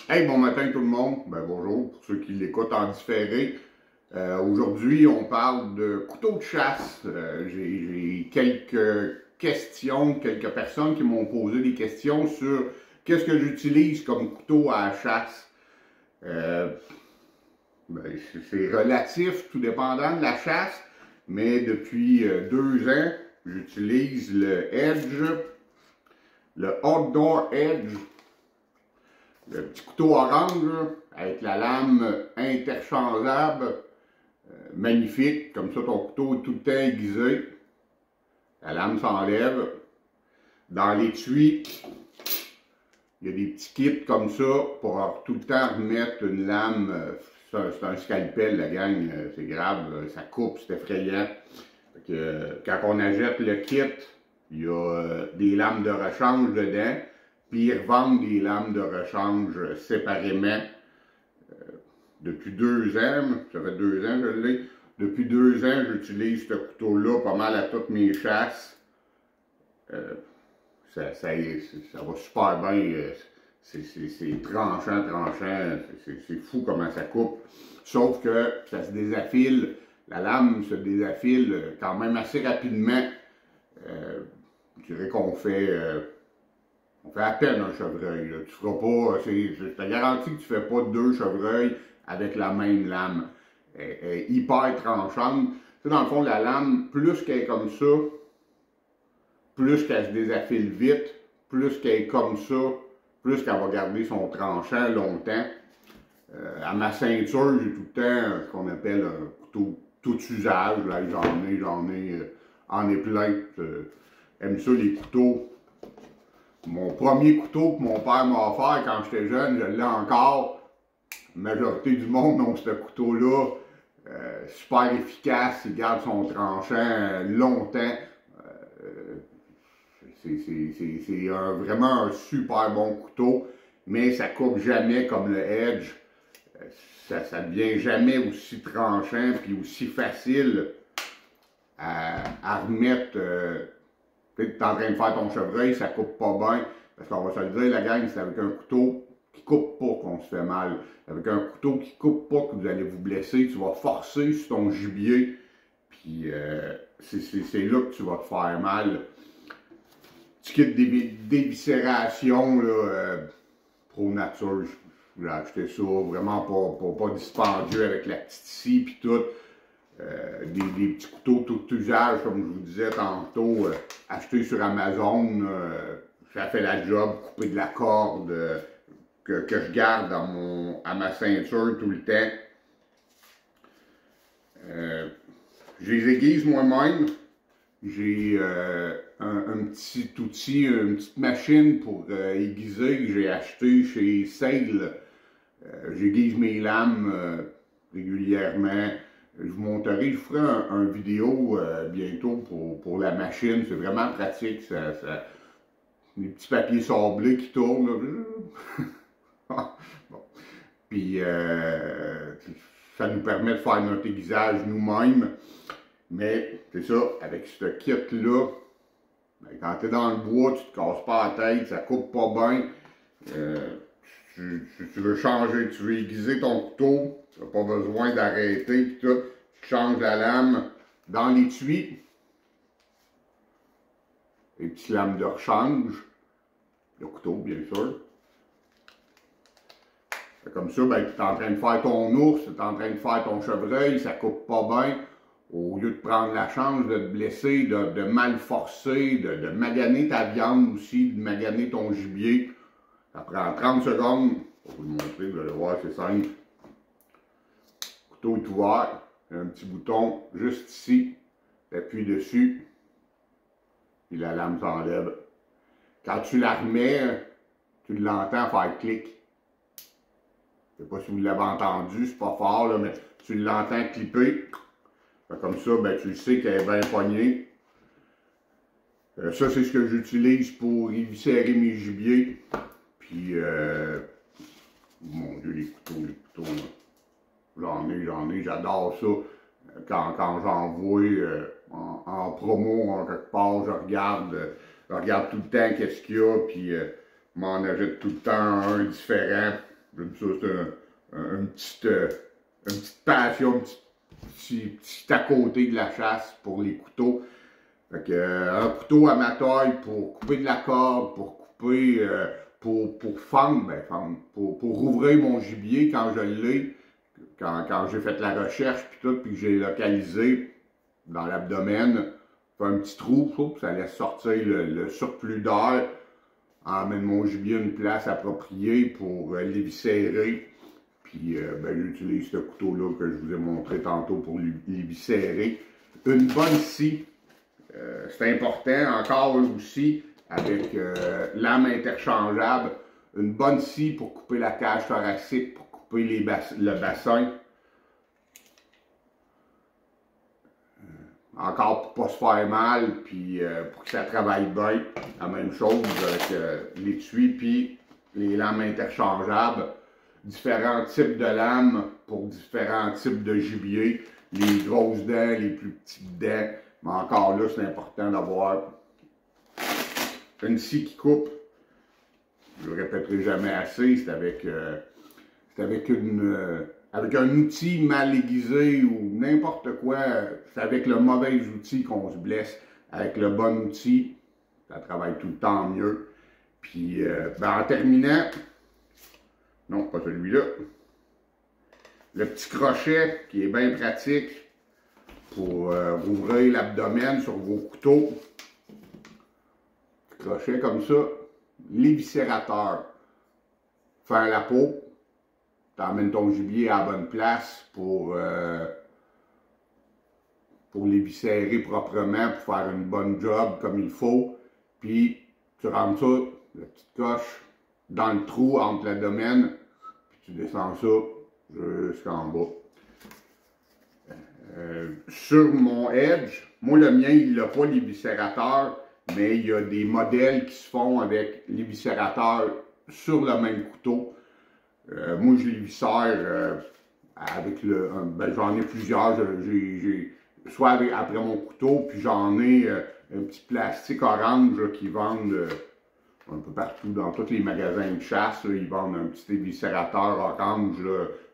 Hey, bon matin tout le monde. Bonjour pour ceux qui l'écoutent en différé. Aujourd'hui, on parle de couteau de chasse. J'ai quelques questions, quelques personnes qui m'ont posé des questions sur qu'est-ce que j'utilise comme couteau à la chasse. Euh, c'est relatif, tout dépendant de la chasse, mais depuis 2 ans, j'utilise le Edge, le Outdoor Edge. Le petit couteau orange, là, avec la lame interchangeable, magnifique. Comme ça, ton couteau est tout le temps aiguisé. La lame s'enlève. Dans l'étui, il y a des petits kits comme ça pour tout le temps remettre une lame. C'est un scalpel, la gang, c'est grave, ça coupe, c'est effrayant. Quand on achète le kit, il y a des lames de rechange dedans. Puis ils revendent des lames de rechange séparément. Depuis 2 ans, ça fait 2 ans que je l'ai. Depuis 2 ans, j'utilise ce couteau-là pas mal à toutes mes chasses. Ça va super bien. C'est tranchant. C'est fou comment ça coupe. Sauf que ça se désaffile. La lame se désaffile quand même assez rapidement. Je dirais qu'on fait. On fait à peine un chevreuil. Là. Tu feras pas. Je te garantis que tu ne fais pas 2 chevreuils avec la même lame. Elle est hyper tranchante. Tu sais, dans le fond, la lame, plus qu'elle est comme ça, plus qu'elle se désaffile vite, plus qu'elle est comme ça, plus qu'elle va garder son tranchant longtemps. À ma ceinture, j'ai tout le temps ce qu'on appelle un couteau tout usage. J'en ai plein. J'aime ça, les couteaux. Mon premier couteau que mon père m'a offert quand j'étais jeune, je l'ai encore. La majorité du monde ont ce couteau-là. Super efficace, il garde son tranchant longtemps. C'est vraiment un super bon couteau, mais ça coupe jamais comme le Edge. Ça ne devient jamais aussi tranchant et aussi facile à remettre. Tu es en train de faire ton chevreuil, ça coupe pas bien. Parce qu'on va se le dire, la gang, c'est avec un couteau qui coupe pas qu'on se fait mal. Avec un couteau qui coupe pas que vous allez vous blesser. Tu vas forcer sur ton gibier. Puis c'est là que tu vas te faire mal. Tu quittes d'éviscération, Pro Nature. J'ai acheté ça, vraiment pas dispendieux avec la petite scie puis tout. Des petits couteaux tout usage, comme je vous disais tantôt, achetés sur Amazon. Ça fait la job, couper de la corde que je garde à ma ceinture tout le temps. Je les aiguise moi-même. J'ai un petit outil, une petite machine pour aiguiser que j'ai acheté chez Sale. J'aiguise mes lames régulièrement. Je vous montrerai, je ferai un vidéo bientôt pour la machine. C'est vraiment pratique. Des petits papiers sablés qui tournent. Bon. Puis ça nous permet de faire notre aiguisage nous-mêmes. Mais c'est ça, avec ce kit-là, quand tu es dans le bois, tu te casses pas la tête, ça coupe pas bien. Tu veux changer, tu veux aiguiser ton couteau, tu n'as pas besoin d'arrêter, puis tout. Tu changes la lame dans l'étui. Les petites lames de rechange. Le couteau, bien sûr. Comme ça, ben, tu es en train de faire ton ours, tu es en train de faire ton chevreuil, ça coupe pas bien. Au lieu de prendre la chance de te blesser, de mal forcer, de maganer ta viande aussi, de maganer ton gibier. Ça prend 30 secondes. Je vais vous le montrer, vous allez voir, c'est simple. Le couteau est ouvert. Il y a un petit bouton juste ici. Tu appuies dessus. Puis la lame s'enlève. Quand tu la remets, tu l'entends faire clic. Je ne sais pas si vous l'avez entendu, c'est pas fort, là, mais tu l'entends clipper. Comme ça, ben, tu sais qu'elle est bien poignée. Ça, c'est ce que j'utilise pour éviscérer mes gibiers. Puis, mon Dieu, les couteaux, j'en ai, j'adore ça. Quand j'en vois en promo, en quelque part, je regarde tout le temps qu'est-ce qu'il y a, puis m'en achète tout le temps un différent. J'aime ça, c'est une petite passion, petit à côté de la chasse pour les couteaux. Fait que, un couteau à ma taille pour couper de la corde, pour couper, pour fendre, pour rouvrir mon gibier quand je l'ai, quand j'ai fait la recherche puis tout, puis que j'ai localisé dans l'abdomen, fait un petit trou, ça laisse sortir le surplus d'air, emmène mon gibier à une place appropriée pour l'éviscérer. Puis j'utilise ce couteau-là que je vous ai montré tantôt pour l'éviscérer. Une bonne scie, c'est important, encore aussi, avec lame interchangeable. Une bonne scie pour couper la cage thoracique, pour couper le bassin. Encore pour ne pas se faire mal, puis pour que ça travaille bien. La même chose avec l'étui, puis les lames interchangeables. Différents types de lames pour différents types de gibier. Les grosses dents, les plus petites dents. Mais encore là, c'est important d'avoir une scie qui coupe. Je ne le répéterai jamais assez, c'est avec un outil mal aiguisé ou n'importe quoi. C'est avec le mauvais outil qu'on se blesse. Avec le bon outil, ça travaille tout le temps mieux. Puis, en terminant, non, pas celui-là, le petit crochet qui est bien pratique pour rouvrir l'abdomen sur vos couteaux. Petit crochet comme ça. L'éviscérateur. Faire la peau. T'emmènes ton gibier à la bonne place pour l'éviscérer proprement, pour faire une bonne job comme il faut. Puis tu rentres ça, la petite coche, dans le trou entre l'abdomen, puis tu descends ça jusqu'en bas. Sur mon Edge, moi le mien, il n'a pas l'éviscérateur, mais il y a des modèles qui se font avec l'éviscérateur sur le même couteau. Moi, je l'éviscère avec j'en ai plusieurs. Soit après mon couteau, puis j'en ai un petit plastique orange qui vendent un peu partout, dans tous les magasins de chasse. Là, ils vendent un petit éviscérateur orange.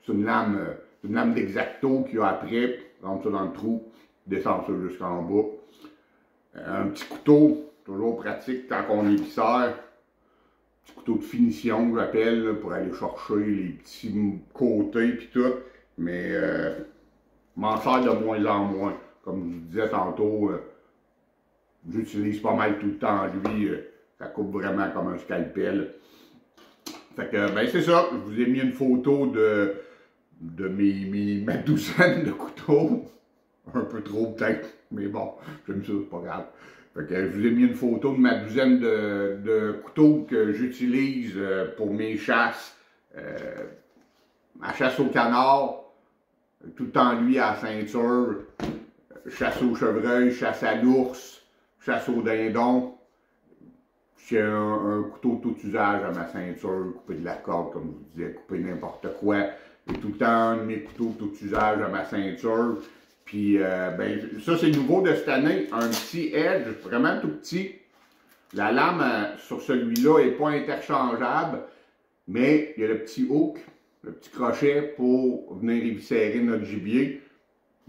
C'est une lame d'X-Acto qu'il y a après. Rentre ça dans le trou, descend ça jusqu'en bas. Un petit couteau, toujours pratique quand on éviscère. Petit couteau de finition, j'appelle, pour aller chercher les petits côtés puis tout. Mais m'en sers de moins en moins. Comme je vous disais tantôt, j'utilise pas mal tout le temps lui. Ça coupe vraiment comme un scalpel. Fait que, c'est ça. Je vous ai mis une photo de ma douzaine de couteaux. Un peu trop peut-être, mais bon, j'aime ça, c'est pas grave. Fait que je vous ai mis une photo de ma douzaine de couteaux que j'utilise pour mes chasses. Ma chasse au canard, tout le temps lui à la ceinture, chasse au chevreuil, chasse à l'ours, chasse au dindon. J'ai un couteau tout usage à ma ceinture, couper de la corde, comme je vous disais, couper n'importe quoi. J'ai tout le temps mes couteaux tout usage à ma ceinture. Puis, ça, c'est nouveau de cette année, un petit Edge, vraiment tout petit. La lame sur celui-là n'est pas interchangeable, mais il y a le petit hook, le petit crochet pour venir éviscérer notre gibier.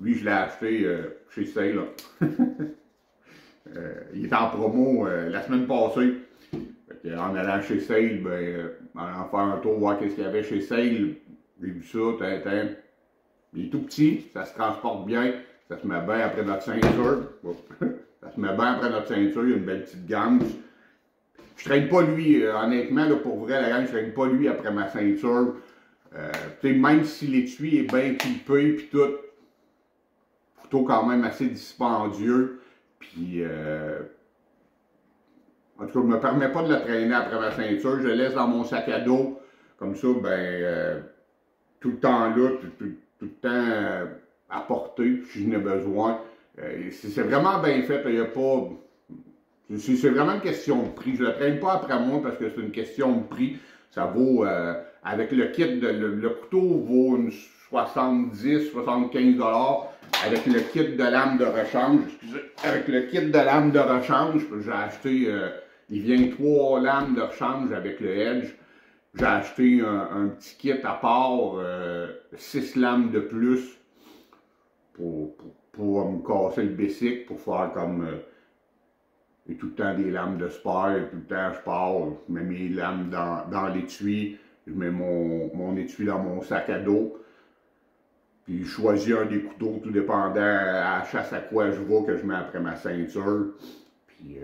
Lui, je l'ai acheté chez Sale. Il est en promo la semaine passée. En allant chez Sale, en allant faire un tour, voir qu'est-ce qu'il y avait chez Sale, j'ai vu ça, il est tout petit, ça se transporte bien, ça se met bien après notre ceinture. Ça se met bien après notre ceinture, il y a une belle petite gange. Je traîne pas lui, honnêtement, là, pour vrai, la gang, je traîne pas lui après ma ceinture. Même si l'étui est bien clippé, puis tout, couteau quand même assez dispendieux, puis en tout cas, je ne me permets pas de le traîner après ma ceinture, je le laisse dans mon sac à dos, comme ça, tout le temps là, tout le temps à portée, si je n'ai besoin. C'est vraiment bien fait, il n'y a pas... C'est vraiment une question de prix. Je ne le traîne pas après moi parce que c'est une question de prix. Ça vaut, avec le kit, le couteau vaut 70-75 $. Avec le kit de lame de rechange, avec le kit de lame de rechange, j'ai acheté, il vient 3 lames de rechange avec le Edge. j'ai acheté un petit kit à part, 6 lames de plus pour me casser le bicycle, pour faire comme et tout le temps des lames de sport, et tout le temps je pars, je mets mes lames dans l'étui, je mets mon étui dans mon sac à dos, puis je choisis un des couteaux, tout dépendant à la chasse à quoi je vais, que je mets après ma ceinture, puis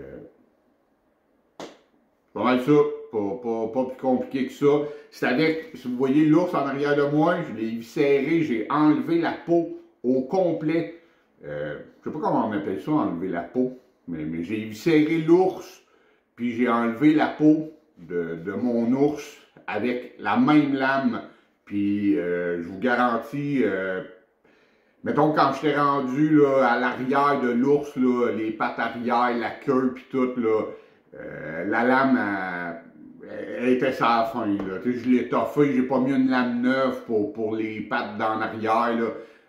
c'est pas mal ça, pas plus compliqué que ça. C'est avec, si vous voyez l'ours en arrière de moi, je l'ai viscéré, j'ai enlevé la peau au complet. Je sais pas comment on appelle ça, enlever la peau, mais j'ai viscéré l'ours, puis j'ai enlevé la peau de mon ours avec la même lame. Puis je vous garantis, mettons quand j'étais rendu là, à l'arrière de l'ours, les pattes arrière, la queue, puis tout, là, la lame, elle était sur la fin. Là. Je l'ai toffé, j'ai pas mis une lame neuve pour les pattes dans l'arrière,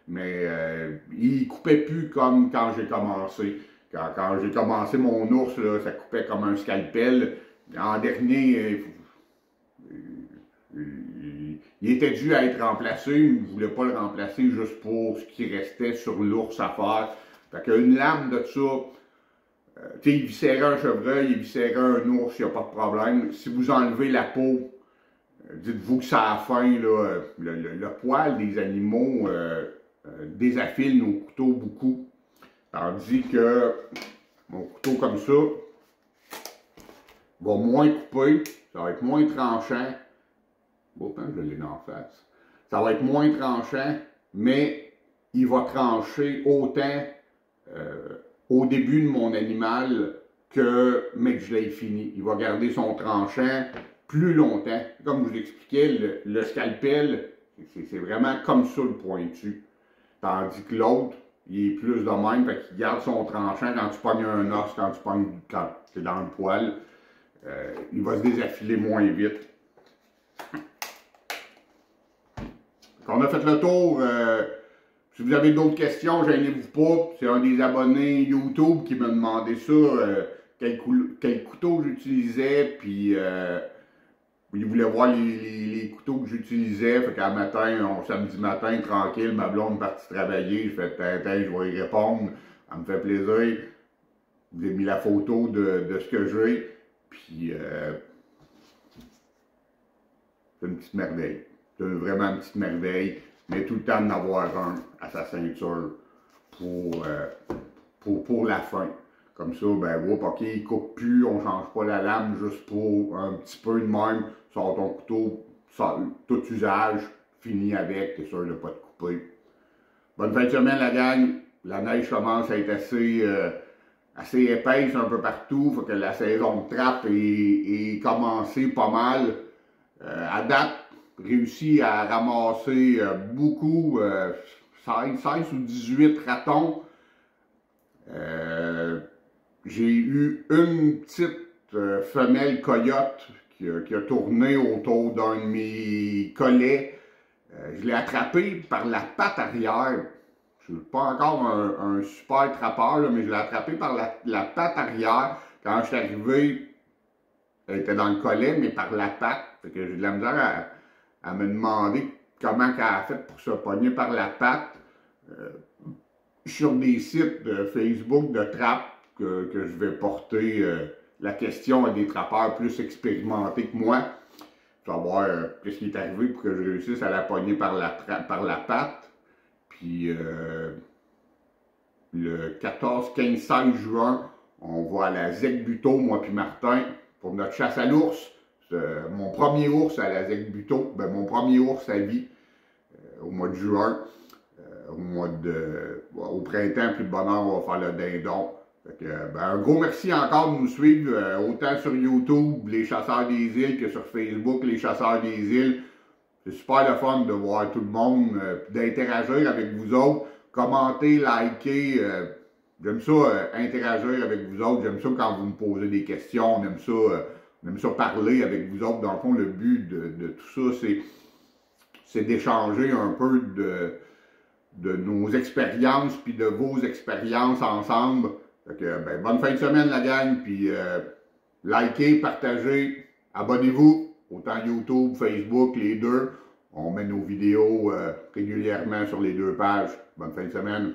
mais il coupait plus comme quand j'ai commencé. Quand j'ai commencé mon ours, là, ça coupait comme un scalpel. En dernier, il était dû à être remplacé, mais je ne voulais pas le remplacer juste pour ce qui restait sur l'ours à faire. Fait qu'une lame de ça, tu sais, il viscérait un chevreuil, il viscérait un ours, il n'y a pas de problème. Si vous enlevez la peau, dites-vous que ça a faim, là, le poil des animaux désaffile nos couteaux beaucoup. Tandis que mon couteau comme ça va moins couper, ça va être moins tranchant. Oh, je l'ai en face. Ça va être moins tranchant, mais il va trancher autant au début de mon animal mais que je l'ai fini. Il va garder son tranchant plus longtemps. Comme je vous expliquais, le scalpel, c'est vraiment comme ça le pointu. Tandis que l'autre, il est plus de même, fait qu'il garde son tranchant quand tu pognes un os, quand c'est dans le poil. Il va se désaffiler moins vite. On a fait le tour. Si vous avez d'autres questions, gênez-vous pas. C'est un des abonnés YouTube qui m'a demandé ça, quel couteau j'utilisais, puis il voulait voir les couteaux que j'utilisais. Fait qu'à matin, samedi matin, tranquille, ma blonde est partie travailler. J'ai fait, je vais y répondre. Ça me fait plaisir. J'ai mis la photo de ce que j'ai. Puis, c'est une petite merveille. C'est vraiment une petite merveille. Mais tout le temps d'en avoir un à sa ceinture pour la fin. Comme ça, ben, ok, il ne coupe plus, on ne change pas la lame juste pour un petit peu de même. Sors ton couteau, tout usage, fini avec, t'es sûr de ne pas te couper. Bonne fin de semaine, la gang. La neige commence à être assez épaisse un peu partout. Fait que la saison de trappe est commencée pas mal. À date, réussi à ramasser beaucoup, 16 ou 18 ratons. J'ai eu une petite femelle coyote qui a tourné autour d'un de mes collets. Je l'ai attrapé par la patte arrière. Je ne suis pas encore un super trappeur, là, mais je l'ai attrapé par la patte arrière. Quand je suis arrivé, elle était dans le collet, mais par la patte. Fait que j'ai de la misère à me demander comment elle a fait pour se pogner par la patte. Sur des sites de Facebook de trappe que je vais porter la question à des trappeurs plus expérimentés que moi. Savoir qu'est-ce qui est arrivé pour que je réussisse à la pogner par la patte. Puis le 14, 15, 16 juin, on va à la Zec-Buteau, moi puis Martin, pour notre chasse à l'ours. Mon premier ours à la Zec-Buteau, ben mon premier ours à vie au mois de juin. Au printemps, plus de bonheur, on va faire le dindon. Fait que, ben, un gros merci encore de nous suivre, autant sur YouTube, les chasseurs des îles, que sur Facebook, les chasseurs des îles. C'est super le fun de voir tout le monde, d'interagir avec vous autres, commenter, liker. J'aime ça, interagir avec vous autres. J'aime ça quand vous me posez des questions. On aime ça parler avec vous autres. Dans le fond, le but de tout ça, c'est d'échanger un peu de nos expériences puis de vos expériences ensemble. Fait que, ben, bonne fin de semaine la gang, puis likez, partagez, abonnez-vous. autant YouTube, Facebook, les deux. On met nos vidéos régulièrement sur les deux pages. Bonne fin de semaine.